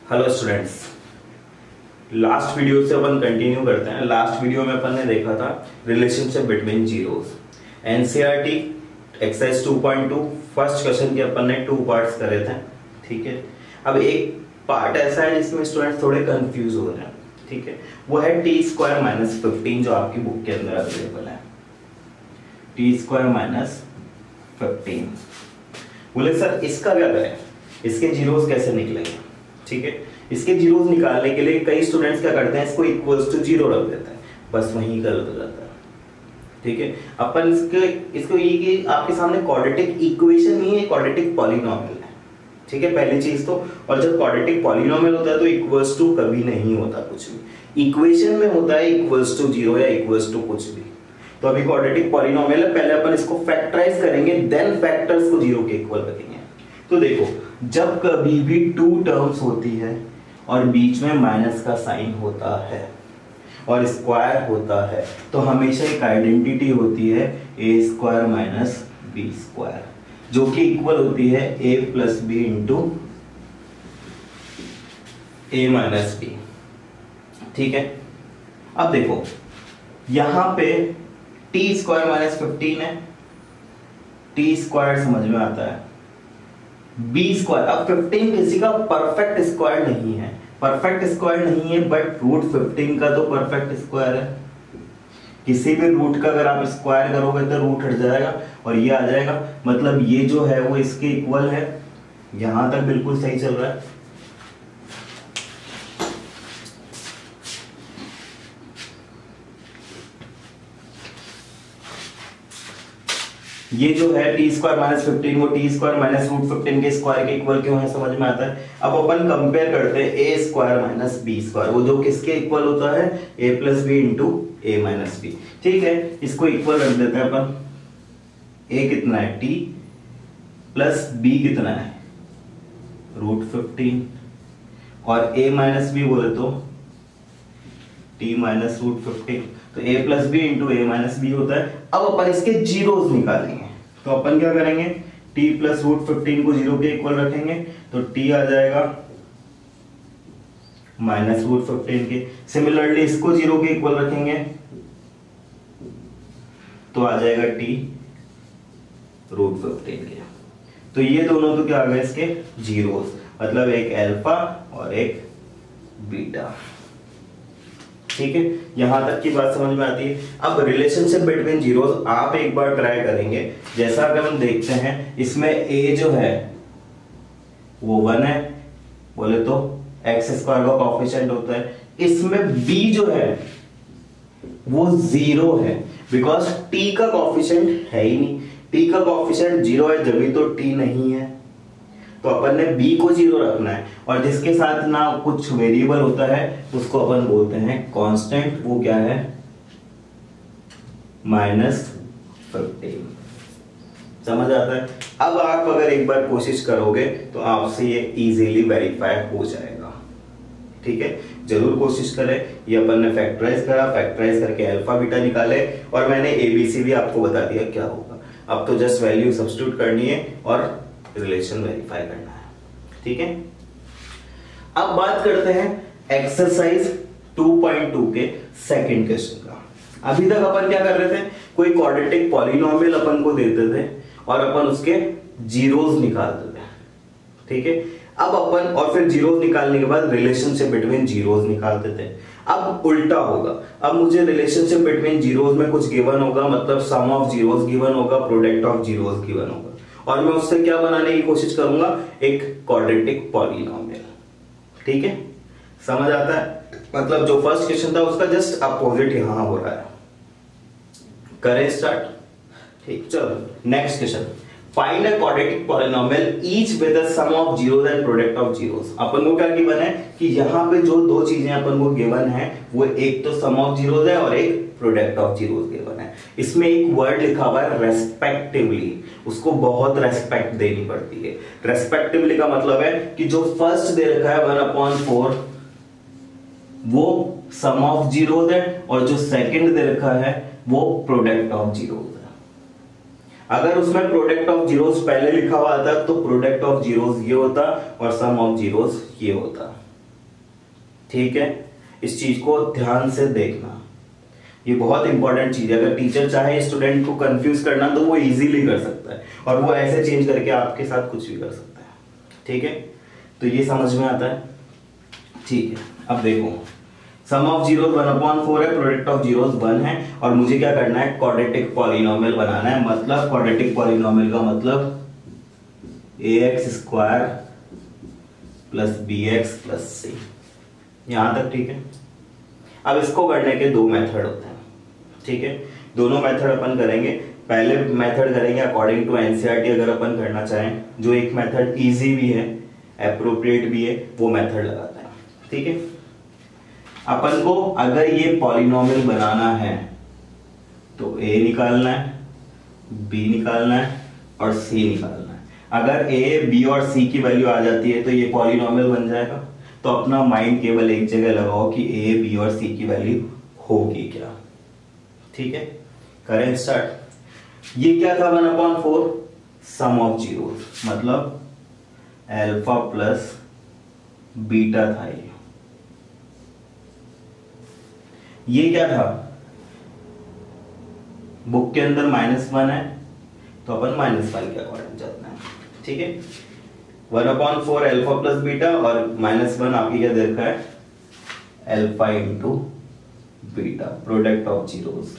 Hello students, last video से अपन continue करते हैं। लास्ट वीडियो में अपन ने देखा था relationship between zeros. NCERT exercise 2.2 first question के अपन ने 2 पार्ट्स करे थे। ठीक है, अब एक पार्ट ऐसा है जिसमें स्टूडेंट्स थोड़े कंफ्यूज हो रहे हैं। ठीक है, वो है टी स्क्वायर माइनस 15 जो आपकी बुक के अंदर अवेलेबल है। टी स्क्वायर माइनस 15 बोले सर इसका क्या करें, इसके जीरोस कैसे निकलेंगे। ठीक है, इसके जीरोस निकालने के लिए कई स्टूडेंट्स क्या करते हैं, इसको इक्वल्स टू जीरो रख देते हैं, बस वहीं गलत हो जाता है। ठीक है, अपन इसको ये कि आपके सामने क्वाड्रेटिक इक्वेशन नहीं है, क्वाड्रेटिक पॉलिनोमियल है। ठीक है, पहली चीज तो, और जब क्वाड्रेटिक पॉलिनोमियल होता है तो इक्वल्स टू कभी नहीं होता कुछ भी। इक्वेशन में होता है इक्वल्स टू जीरो या इक्वल्स टू कुछ भी। तो अभी क्वाड्रेटिक पॉलिनोमियल है, पहले अपन इसको फैक्टराइज करेंगे, देन फैक्टर्स को जीरो के इक्वल रखेंगे। तो देखो, जब कभी भी 2 टर्म्स होती है और बीच में माइनस का साइन होता है और स्क्वायर होता है तो हमेशा एक आइडेंटिटी होती है ए स्क्वायर माइनस बी स्क्वायर, जो कि इक्वल होती है ए plus B into A minus B. ठीक है, अब देखो यहां पे टी स्क्वायर माइनस 15 है, टी स्क्वायर समझ में आता है, बी स्क्वायर। अब 15 किसी का परफेक्ट स्क्वायर नहीं है, परफेक्ट स्क्वायर नहीं है, बट रूट 15 का तो परफेक्ट स्क्वायर है। किसी भी रूट का अगर आप स्क्वायर करोगे तो रूट हट जाएगा और ये आ जाएगा, मतलब ये जो है वो इसके इक्वल है। यहां तक बिल्कुल सही चल रहा है। ये जो है टी स्क्वायर माइनस 15 वो टी स्क्वायर माइनस रूट 15 के स्क्वायर के इक्वल क्यों है समझ में आता है। अब अपन कंपेयर करते हैं ए स्क्वायर माइनस बी स्क्वायर, वो जो किसके इक्वल होता है, ए plus B into A minus B. ठीक है, इसको इक्वल रख देते हैं अपन। ए कितना है, टी प्लस बी कितना है, रूट 15, और ए माइनस बी बोले तो टी माइनस रूट 15, तो a plus B into A minus B होता है। अब अपन इसके जीरोस निकालेंगे, तो अपन क्या करेंगे, t प्लस रूट 15 को जीरो के इक्वल रखेंगे तो t आ जाएगा माइनस रूट 15 के। सिमिलरली इसको जीरो के इक्वल रखेंगे तो आ जाएगा t रूट 15 के। तो ये दोनों तो क्या आ गए इसके जीरोस, मतलब एक अल्फा और एक बीटा। ठीक है, यहां तक की बात समझ में आती है। अब रिलेशनशिप बिटवीन जीरोस आप एक बार ट्राई करेंगे। जैसा अगर हम देखते हैं, इसमें a जो है वो 1 है, बोले तो एक्स स्क्वायर का कोएफिशिएंट होता है। इसमें b जो है वो 0 है, बिकॉज t का कोएफिशिएंट है ही नहीं। t का कोएफिशिएंट 0 है, जब भी तो t नहीं है, तो अपन ने b को 0 रखना है। और जिसके साथ ना कुछ वेरिएबल होता है उसको अपन बोलते हैं कांस्टेंट। वो क्या है, -15। समझ आता है। अब आप अगर एक बार कोशिश करोगे तो आपसे ये इजीली वेरीफाई हो जाएगा। ठीक है, जरूर कोशिश करें। ये अपन ने फैक्टराइज करा, फैक्टराइज करके अल्फा बीटा निकाले, और मैंने एबीसी भी आपको बता दिया क्या होगा। अब तो जस्ट वैल्यू सब्स्टिट्यूट करनी है और रिलेशन वेरीफाई करना है। ठीक है, अब बात करते हैं एक्सरसाइज 2.2 के सेकंड क्वेश्चन का। अभी तक अपन क्या कर रहे थे, कोई क्वाड्रेटिक पॉलिनोमियल अपन को देते थे और अपन उसके जीरोस निकालते थे। ठीक है, अब अपन और फिर जीरोस निकालने के बाद रिलेशनशिप बिटवीन जीरोस निकालते थे। अब उल्टा होगा, अब मुझे रिलेशनशिप बिटवीन जीरोस में कुछ गिवन होगा, मतलब सम ऑफ जीरोस गिवन होगा, प्रोडक्ट ऑफ जीरोस गिवन होगा, और मैं उससे क्या बनाने की कोशिश करूंगा, एक क्वाड्रेटिक पॉलिनोमियल। ठीक है, समझ आता है। मतलब जो फर्स्ट क्वेश्चन था उसका जस्ट अपोजिट यहां हो रहा है। करें स्टार्ट। ठीक, चलो next question. Find a quadratic polynomial each with the sum of zeros and product of zeros. अपन को क्या गिवन है कि यहां पे जो दो चीजें अपन को गिवन है वो एक तो सम ऑफ जीरोस है और एक प्रोडक्ट ऑफ जीरोस गिवन है। इसमें एक वर्ड लिखा हुआ है रेस्पेक्टिवली, उसको बहुत रेस्पेक्ट देनी पड़ती है। रेस्पेक्टिवली का मतलब है कि जो फर्स्ट दे रखा है 1/4 वो सम ऑफ जीरोस है, और जो सेकंड दे रखा है वो प्रोडक्ट ऑफ जीरोस है। अगर उसमें प्रोडक्ट ऑफ जीरोस पहले लिखा हुआ था तो प्रोडक्ट ऑफ जीरोस ये होता और सम ऑफ जीरोस ये होता। ठीक है, इस चीज को ध्यान से देखना, ये बहुत इंपॉर्टेंट चीज है। अगर टीचर चाहे स्टूडेंट को कंफ्यूज करना तो वो इजीली कर सकता है, और वो ऐसे चेंज करके आपके साथ कुछ भी कर सकता है। ठीक है, तो ये समझ में आता है। ठीक है, अब देखो सम ऑफ जीरोस 1/4 है, प्रोडक्ट ऑफ जीरोस 1 है, और मुझे क्या करना है, क्वाड्रेटिक पॉलिनोमियल बनाना है। मतलब क्वाड्रेटिक पॉलिनोमियल का मतलब ax² plus bx plus c, यहां तक ठीक है। अब इसको करने के दो मेथड होते हैं। ठीक है, दोनों मेथड अपन करेंगे। पहले मेथड करेंगे अकॉर्डिंग टू एनसीईआरटी, अगर अपन करना चाहें, जो एक मेथड इजी भी है, अप्रोप्रिएट भी है, वो मेथड लगाता है। ठीक है, अपन को अगर ये पॉलिनोमियल बनाना है तो a निकालना है, b निकालना है और c निकालना है। अगर a, b और c की वैल्यू आ जाती है तो ये पॉलिनोमियल बन जाएगा। तो अपना माइंड केवल एक जगह लगाओ कि a, b और c की वैल्यू होगी क्या। ठीक है, करें स्टार्ट। ये क्या था 1/4, सम ऑफ जीरोस, मतलब अल्फा प्लस बीटा था। ये क्या था, बुक के अंदर -1 है तो अपन -1 के अकॉर्डिंग चलना है। ठीक है, 1/4 अल्फा प्लस बीटा, और -1 आपकी क्या देखा है, alpha into beta, product of zeros.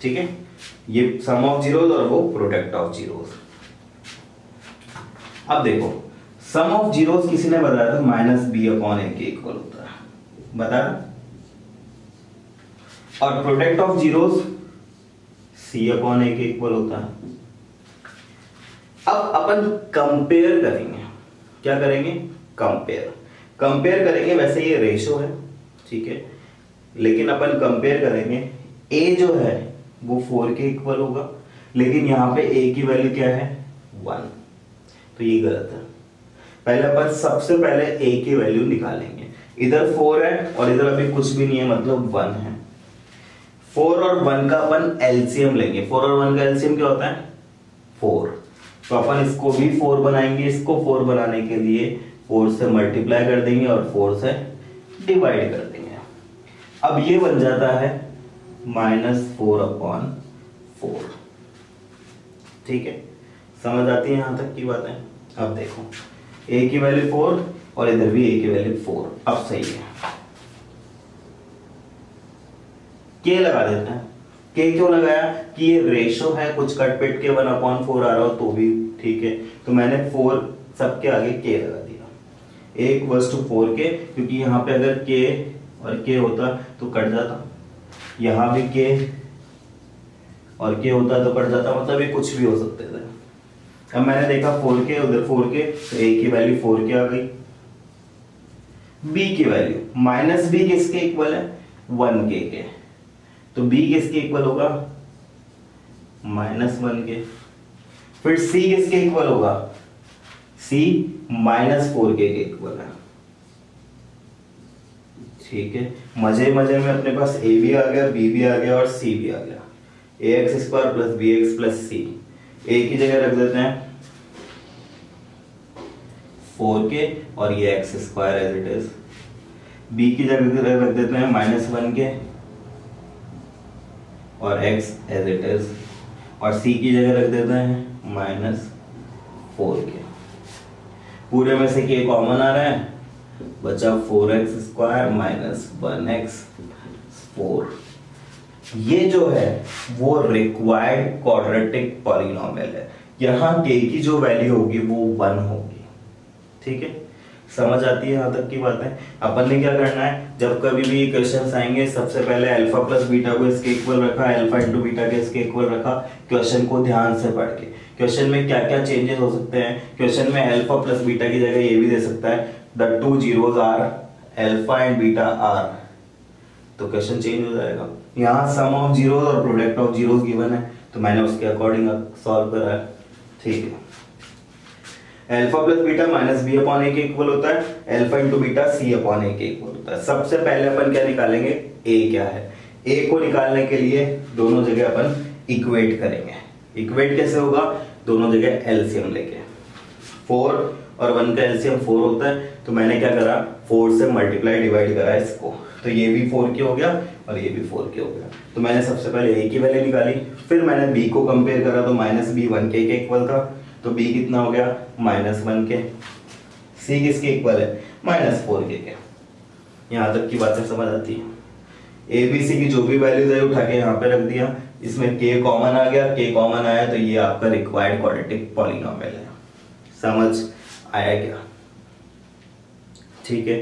ठीक है, ये सम ऑफ जीरोस और वो प्रोडक्ट ऑफ जीरोस। अब देखो सम ऑफ जीरोस किसी ने बताया था -b/a के इक्वल होता है, बताया। और प्रोडक्ट ऑफ जीरोस c/a के इक्वल होता है। अब अपन कंपेयर करेंगे, क्या करेंगे, कंपेयर करेंगे। वैसे ये रेशो है, ठीक है, लेकिन अपन कंपेयर करेंगे। a जो है वो 4 के इक्वल होगा, लेकिन यहां पे a की वैल्यू क्या है, 1, तो ये गलत है। पहले अपन सबसे पहले a की वैल्यू निकालेंगे। इधर 4 है और इधर अभी कुछ भी नहीं है, मतलब 1 है। 4 और 1 का अपन एलसीएम लेंगे। 4 और 1 का एलसीएम क्या होता है, 4। तो अपन इसको भी 4 बनाएंगे। इसको 4 बनाने के लिए 4 से मल्टीप्लाई कर देंगे और 4 से डिवाइड कर देंगे। अब ये बन जाता है -4/4। ठीक है, समझ आती है यहां तक की बात है। अब देखो a की वैल्यू 4 और इधर भी a की वैल्यू 4। अब सही है, k लगा देते हैं। k क्यों लगाया, कि ये रेशो है, कुछ कटपिट के 1/4 आ रहा हो तो भी ठीक है। तो मैंने 4 सबके आगे k लगा दिया, 1/4 k, क्योंकि यहाँ पे अगर k और k होता तो कट जाता, यहाँ भी k और k होता तो कट जाता, मतलब ये कुछ भी हो सकते थे। अब मैंने देखा 4k, उधर 4k, तो a की वैल्यू 4k आ गई। b की वैल्यू -b किसके इक्वल है, 1k के, तो b किसके इक्वल होगा, -1k। फिर c किसके इक्वल होगा, c -4k के इक्वल है। ठीक है, मजे मजे में अपने पास a भी आ गया, b भी आ गया और c भी आ गया। ax² plus bx plus c, a की जगह रख देते हैं 4k और ये x² as it is. b की जगह रख देते हैं -1k और x एज इट इज, और c की जगह रख देते हैं -4k। पूरे में से k कॉमन आ रहा है, बचा 4x² -1x 4। ये जो है वो रिक्वायर्ड क्वाड्रेटिक पॉलिनोमियल है। यहाँ k की जो वैल्यू होगी वो 1 होगी। ठीक है, समझ आती है यहाँ तक की बात है। अपन ने क्या करना है, जब कभी भी क्वेश्चंस आएंगे, सबसे पहले अल्फा प्लस बीटा को इसके इक्वल रखा, अल्फा इंटू बीटा के इसके इक्वल रखा। क्वेश्चन को ध्यान से पढ़ के, क्वेश्चन में क्या क्या चेंजेस हो सकते हैं। क्वेश्चन में अल्फा प्लस बीटा की जगह ये भी दे सकता है the two zeros are alpha and beta are, तो क्वेश्चन चेंज हो जाएगा। यहाँ सम ऑफ जीरोस और प्रोडक्ट ऑफ जीरोस गिवन है, तो मैंने उसके अकॉर्डिंग सॉल्व करा है। ठीक है, अल्फा प्लस बीटा -b/a के इक्वल होता है, अल्फा इंटू बीटा c/a के इक्वल होता है। सबसे पहले अपन क्या निकालेंगे, a क्या है। a को निकालने के लिए दोनों जगह अपन इक्वेट करेंगे। इक्वेट कैसे होगा, दोनों जगह एलसीएम लेके। 4 और 1 का एलसीएम 4 होता है, तो मैंने क्या करा 4 से मल्टीप्लाई डिवाइड करा इसको, तो ये भी 4 के हो गया और ये भी 4 के हो गया। तो मैंने सबसे पहले ए की वैल्यू निकाली, फिर मैंने बी को कंपेयर करा तो -b 1 के इक्वल था, तो b कितना हो गया -1 के, c किसके इक्वल है -4 के। यहाँ तक की बातें समझ आती है। ए बी सी की जो भी वैल्यूज है उठा के यहाँ पे रख दिया, इसमें k कॉमन आ गया, k कॉमन आया तो ये आपका रिक्वायर्ड क्वाड्रेटिक पॉलिनोमियल है। समझ आया क्या? ठीक है,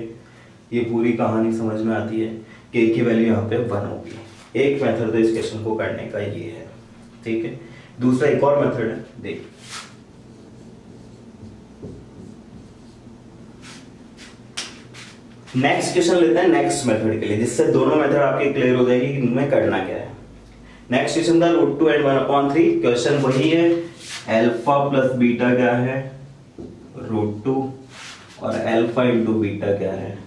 ये पूरी कहानी समझ में आती है। k की वैल्यू यहाँ पे 1 होगी। एक मेथड तो इस क्वेश्चन को करने का ये है, ठीक है। दूसरा एक और मेथड है, देख नेक्स्ट क्वेश्चन लेते हैं नेक्स्ट मेथड के लिए, जिससे दोनों मेथड आपके क्लियर हो जाएगी कि इनमें करना क्या है। नेक्स्ट क्वेश्चन था √2 and 1/3। क्वेश्चन वही है, अल्फा प्लस बीटा क्या है √2 और अल्फा इंटू बीटा क्या है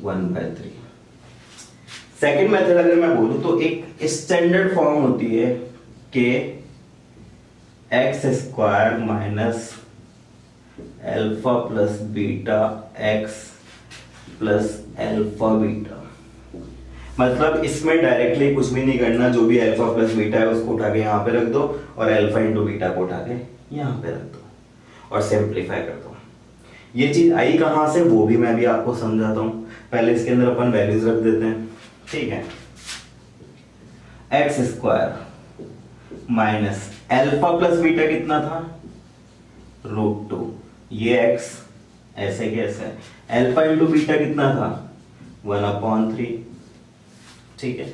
1/3। सेकंड मेथड अगर मैं बोलूं तो एक स्टैंडर्ड फॉर्म होती है के x² minus alpha plus beta x plus alpha beta. मतलब इसमें डायरेक्टली कुछ भी नहीं करना, जो भी अल्फा प्लस बीटा है उसको उठा के यहाँ पे रख दो और अल्फा इंटू बीटा को उठा के यहाँ पे रख दो और सिंप्लीफाई कर दो। ये चीज आई कहां से वो भी मैं भी आपको समझाता हूँ। पहले इसके अंदर अपन वैल्यूज रख देते हैं, ठीक है। x² minus alpha plus beta कितना था √2, ये x ऐसे कैसे, अल्फा इंटू बीटा कितना था 1/3, ठीक है।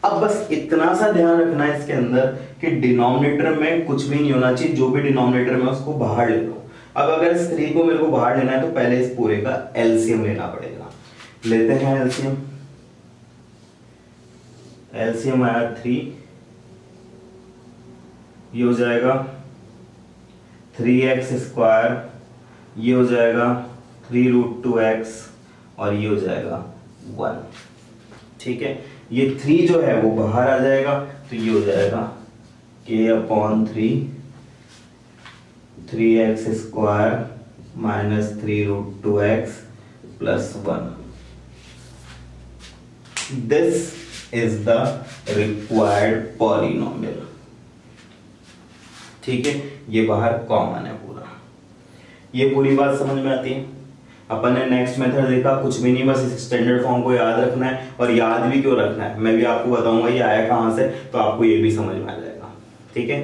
अब बस इतना सा ध्यान रखना है इसके अंदर कि डिनोमिनेटर में कुछ भी नहीं होना चाहिए, जो भी डिनोमिनेटर में उसको बाहर ले लो। अब अगर इस 3 को मेरे को बाहर लेना है तो पहले इस पूरे का एलसीएम लेना पड़ेगा। लेते हैं एलसीएम। एलसीएम आया 3, ये हो जाएगा 3x², ये हो जाएगा 3√2x और ये हो जाएगा 1, ठीक है। ये 3 जो है वो बाहर आ जाएगा तो ये हो जाएगा k/3 3x² minus 3√2x plus 1। This is the required polynomial, ठीक है। ये बाहर कॉमन है पूरा। ये पूरी बात समझ में आती है। अपन ने नेक्स्ट मेथड देखा, कुछ भी नहीं, बस इस स्टैंडर्ड फॉर्म को याद रखना है। और याद भी क्यों रखना है मैं भी आपको बताऊंगा, ये आया कहां से, तो आपको ये भी समझ में आ जाएगा, ठीक है।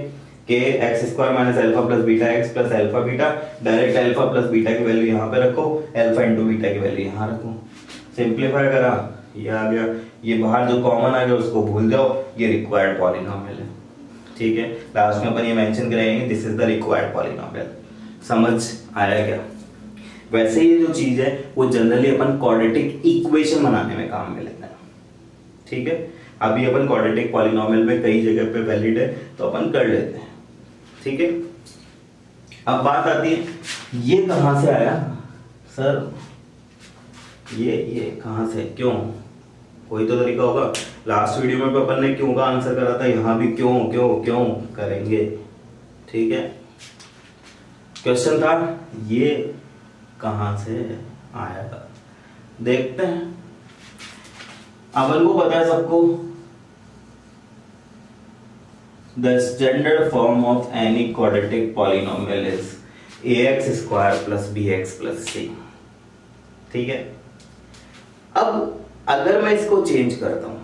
के x² minus alpha plus beta x plus alpha beta, direct alpha plus beta की वैल्यू यहाँ पे रखो, अल्फा इंटू बीटा की वैल्यू यहाँ रखो, सिंप्लीफाई करा, ये आ गया। ये बाहर जो कॉमन आ गया उसको भूल जाओ, ये रिक्वायर्ड पॉलिनोमियल है, ठीक है। लास्ट में अपन ये मेंशन करेंगे this is the required polynomial. समझ आया क्या? वैसे ये जो चीज है वो जनरली अपन क्वाड्रेटिक इक्वेशन बनाने में काम में लेते हैं, ठीक है। अभी अपन क्वाड्रेटिक पॉलिनोमियल में कई जगह पे वैलिड है तो अपन कर लेते हैं, ठीक है। अब बात आती है ये कहां से आया सर, ये कहां से, क्यों, कोई तो तरीका होगा। लास्ट वीडियो में अपन ने क्यों का आंसर करा था, यहां भी क्यों क्यों क्यों करेंगे, ठीक है। क्वेश्चन था ये कहां से आया था, देखते हैं। अपन को पता है सबको, the standard form of any quadratic polynomial is ax² plus bx plus c, ठीक है। अब अगर मैं इसको चेंज करता हूं,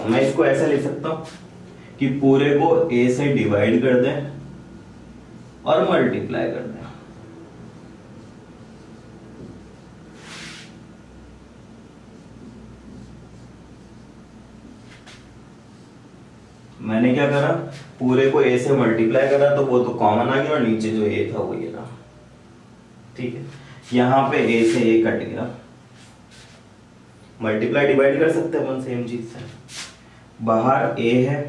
मैं इसको ऐसा लिख सकता हूं कि पूरे को a से डिवाइड कर दें और मल्टीप्लाई कर दें। मैंने क्या करा, पूरे को a से मल्टीप्लाई करा तो वो तो कॉमन आ गया और नीचे जो a था वो ये रहा, ठीक है। यहां पे a से a कट गया, मल्टीप्लाई डिवाइड कर सकते हैं अपन सेम चीज से। बाहर a है,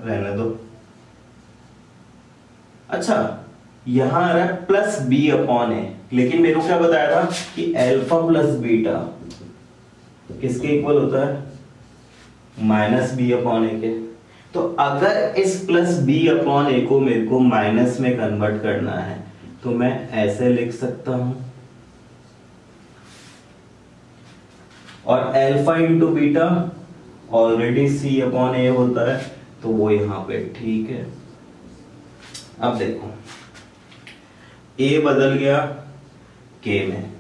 रहने दो। अच्छा, यहां आ रहा है प्लस b/a, लेकिन मेरे को क्या बताया था कि अल्फा प्लस बीटा किसके इक्वल होता है -b/a के। तो अगर इस प्लस बी अपॉन ए को मेरे को माइनस में कन्वर्ट करना है तो मैं ऐसे लिख सकता हूं, और अल्फा इंटू बीटा ऑलरेडी सी अपॉन ए होता है तो वो यहां पे ठीक है। अब देखो ए बदल गया के में,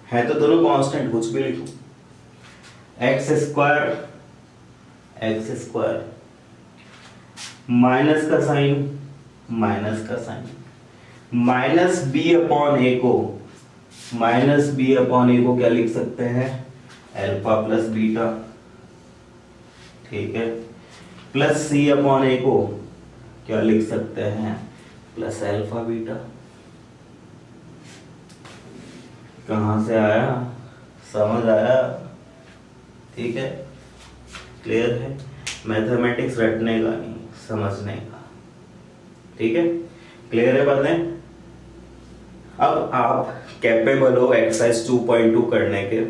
है तो दोनों कांस्टेंट, कुछ भी लिखो, एक्स स्क्वायर माइनस का साइन माइनस बी अपॉन ए को क्या लिख सकते हैं, अल्फा प्लस बीटा, ठीक है, प्लस सी अपॉन ए को क्या लिख सकते हैं, प्लस अल्फा बीटा। कहां से आया, समझ आया, ठीक है, क्लियर है। मैथमेटिक्स रटने का नहीं, समझने का, ठीक है, क्लियर है बातें। अब आप कैपेबल हो एक्सरसाइज 2.2 करने के।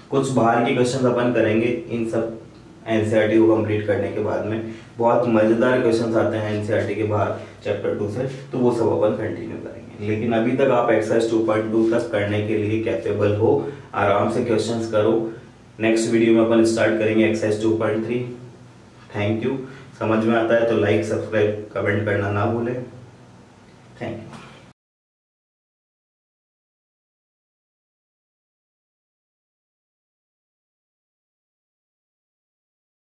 कुछ बाहर के क्वेश्चन अपन करेंगे इन सब एनसीईआरटी को कंप्लीट करने के बाद में। बहुत मजेदार क्वेश्चंस आते हैं एनसीईआरटी के बाहर चैप्टर 2 से, तो वो सब अपन कंटिन्यू करेंगे। लेकिन अभी तक आप एक्सरसाइज 2.2 तक करने के लिए कैपेबल हो, आराम से क्वेश्चंस करो। नेक्स्ट वीडियो में अपन स्टार्ट करेंगे एक्सरसाइज 2.3। Thank you. समझ में आता है तो लाइक, सब्सक्राइब, कमेंट करना ना भूलें। Thank you.